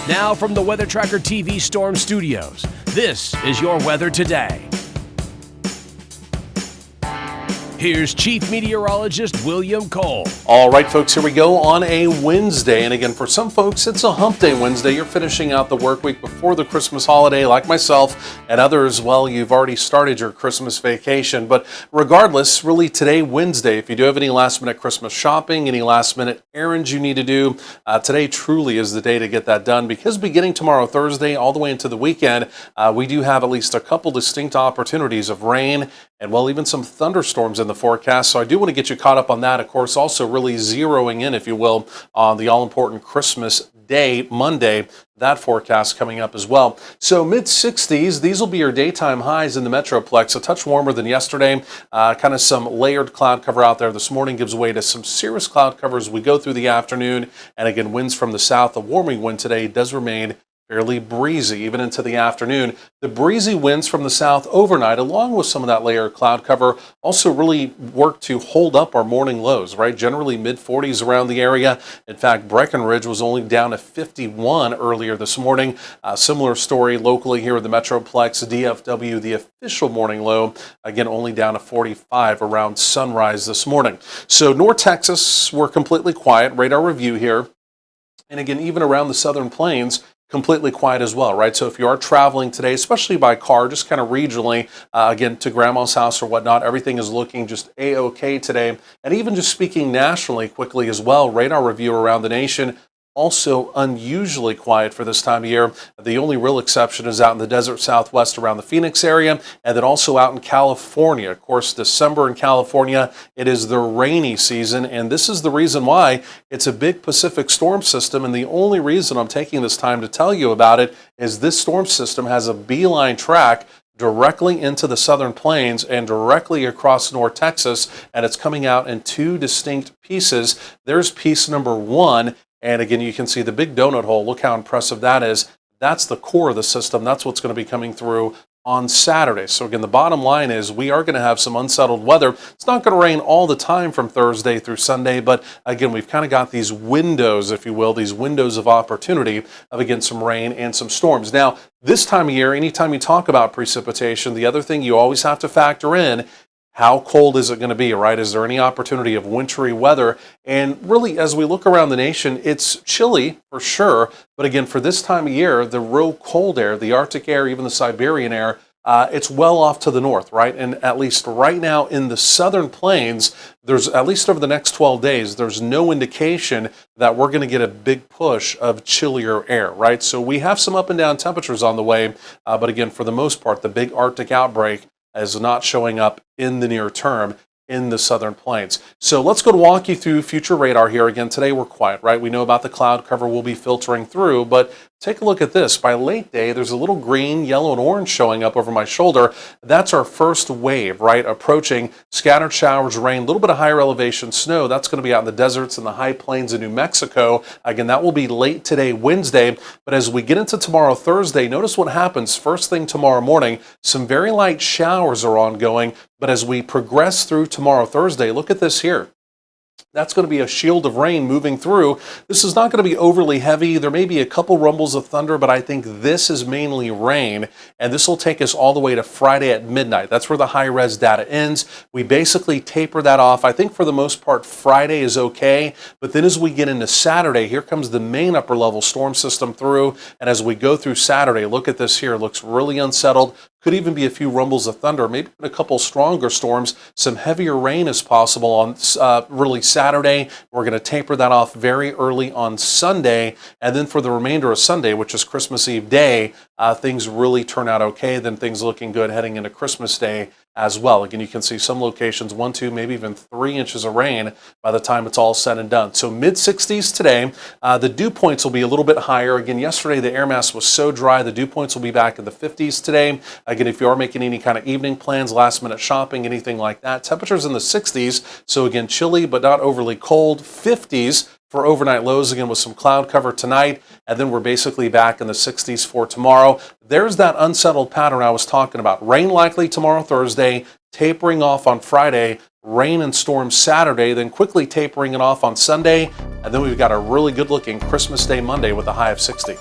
Now from the Weather Tracker TV Storm Studios, this is your weather today. Here's Chief Meteorologist William Cole. All right, folks, here we go on a Wednesday. And again, for some folks, it's a hump day Wednesday. You're finishing out the work week before the Christmas holiday, like myself and others. Well, you've already started your Christmas vacation. But regardless, really today, Wednesday, if you do have any last minute Christmas shopping, any last minute errands you need to do, today truly is the day to get that done, because beginning tomorrow, Thursday, all the way into the weekend, we do have at least a couple distinct opportunities of rain and, well, even some thunderstorms in the forecast. So I do want to get you caught up on that. Of course, also really zeroing in, if you will, on the all-important Christmas Day, Monday, that forecast coming up as well. So mid-60s, these will be your daytime highs in the Metroplex, a touch warmer than yesterday. Kind of some layered cloud cover out there this morning gives way to some cirrus cloud cover as we go through the afternoon. And again, winds from the south, a warming wind today does remain fairly breezy even into the afternoon. The breezy winds from the south overnight, along with some of that layer of cloud cover, also really work to hold up our morning lows, right? Generally mid-40s around the area. In fact, Breckenridge was only down to 51 earlier this morning. Similar story locally here in the Metroplex. DFW, the official morning low, again, only down to 45 around sunrise this morning. So North Texas, we're completely quiet. Radar review here. And again, even around the southern plains, completely quiet as well, right? So if you are traveling today, especially by car, just kind of regionally, again, to grandma's house or whatnot, everything is looking just A-OK today. And even just speaking nationally quickly as well, radar review around the nation, also unusually quiet for this time of year. The only real exception is out in the desert southwest around the Phoenix area, and then also out in California. Of course, December in California, it is the rainy season, and this is the reason why. It's a big Pacific storm system, and the only reason I'm taking this time to tell you about it is this storm system has a beeline track directly into the southern plains and directly across North Texas, and it's coming out in two distinct pieces. There's piece number one. And again, you can see the big donut hole. Look how impressive that is. That's the core of the system. That's what's going to be coming through on Saturday. So again, the bottom line is we are going to have some unsettled weather. It's not going to rain all the time from Thursday through Sunday, but again, we've kind of got these windows, if you will, these windows of opportunity of, again, some rain and some storms. Now, this time of year, anytime you talk about precipitation, the other thing you always have to factor in, how cold is it going to be, right? Is there any opportunity of wintry weather? And really, as we look around the nation, it's chilly for sure. But again, for this time of year, the real cold air, the Arctic air, even the Siberian air, it's well off to the north, right? And at least right now in the southern plains, there's at least over the next 12 days, there's no indication that we're going to get a big push of chillier air, right? So we have some up and down temperatures on the way. But again, for the most part, the big Arctic outbreak is not showing up in the near term in the southern plains. So let's go to walk you through future radar here. Again, today we're quiet, right? We know about the cloud cover we'll be filtering through, but take a look at this. By late day, there's a little green, yellow, and orange showing up over my shoulder. That's our first wave, right? Approaching scattered showers, rain, a little bit of higher elevation snow. That's going to be out in the deserts and the high plains of New Mexico. Again, that will be late today, Wednesday. But as we get into tomorrow, Thursday, notice what happens first thing tomorrow morning. Some very light showers are ongoing. But as we progress through tomorrow, Thursday, look at this here. That's going to be a shield of rain moving through. This is not going to be overly heavy. There may be a couple rumbles of thunder, but I think this is mainly rain, and this will take us all the way to Friday at midnight. That's where the high-res data ends. We basically taper that off. I think for the most part, Friday is okay, but then as we get into Saturday, here comes the main upper-level storm system through, and as we go through Saturday, look at this here. It looks really unsettled. Could even be a few rumbles of thunder, maybe a couple stronger storms. Some heavier rain is possible on really Saturday. We're going to taper that off very early on Sunday. And then for the remainder of Sunday, which is Christmas Eve day, things really turn out okay. Then things looking good heading into Christmas Day as well. Again, you can see some locations, 1, 2, maybe even 3 inches of rain by the time it's all said and done. So mid-60s today. The dew points will be a little bit higher. Again, yesterday the air mass was so dry, the dew points will be back in the 50s today. Again, if you are making any kind of evening plans, last minute shopping, anything like that, temperatures in the 60s. So again, chilly but not overly cold. 50s for overnight lows, again with some cloud cover tonight, and then we're basically back in the 60s for tomorrow. There's that unsettled pattern I was talking about. Rain likely tomorrow, Thursday, tapering off on Friday, rain and storms Saturday, then quickly tapering it off on Sunday, and then we've got a really good looking Christmas Day Monday with a high of 60.